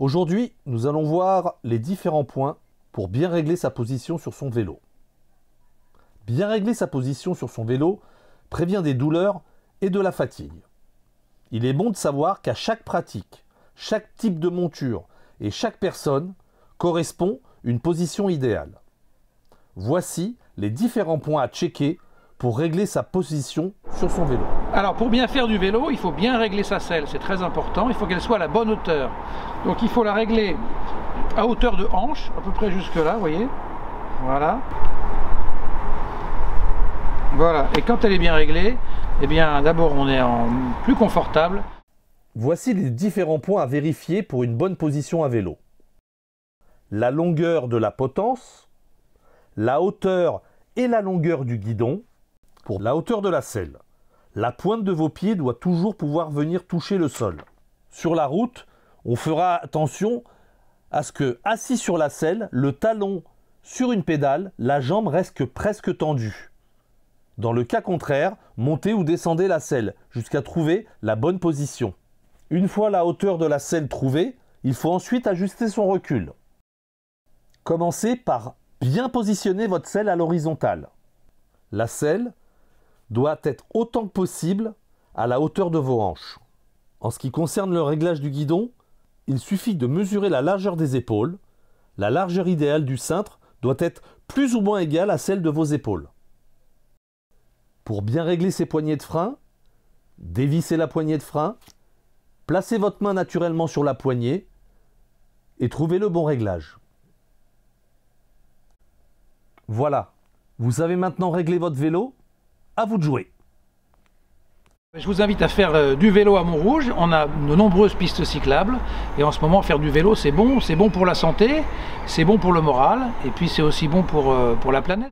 Aujourd'hui, nous allons voir les différents points pour bien régler sa position sur son vélo. Bien régler sa position sur son vélo prévient des douleurs et de la fatigue. Il est bon de savoir qu'à chaque pratique, chaque type de monture et chaque personne correspond une position idéale. Voici les différents points à checker pour régler sa position sur son vélo. Alors pour bien faire du vélo, il faut bien régler sa selle, c'est très important, il faut qu'elle soit à la bonne hauteur. Donc il faut la régler à hauteur de hanche, à peu près jusque là, vous voyez. Voilà. Voilà, et quand elle est bien réglée, eh bien d'abord on est plus confortable. Voici les différents points à vérifier pour une bonne position à vélo. La longueur de la potence, la hauteur et la longueur du guidon. Pour la hauteur de la selle, la pointe de vos pieds doit toujours pouvoir venir toucher le sol. Sur la route, on fera attention à ce que, assis sur la selle, le talon sur une pédale, la jambe reste presque tendue. Dans le cas contraire, montez ou descendez la selle jusqu'à trouver la bonne position. Une fois la hauteur de la selle trouvée, il faut ensuite ajuster son recul. Commencez par bien positionner votre selle à l'horizontale. La selle doit être autant que possible à la hauteur de vos hanches. En ce qui concerne le réglage du guidon, il suffit de mesurer la largeur des épaules. La largeur idéale du cintre doit être plus ou moins égale à celle de vos épaules. Pour bien régler ses poignées de frein, dévissez la poignée de frein, placez votre main naturellement sur la poignée et trouvez le bon réglage. Voilà, vous avez maintenant réglé votre vélo. À vous de jouer. Je vous invite à faire du vélo à Montrouge. On a de nombreuses pistes cyclables et en ce moment faire du vélo c'est bon pour la santé, c'est bon pour le moral et puis c'est aussi bon pour la planète.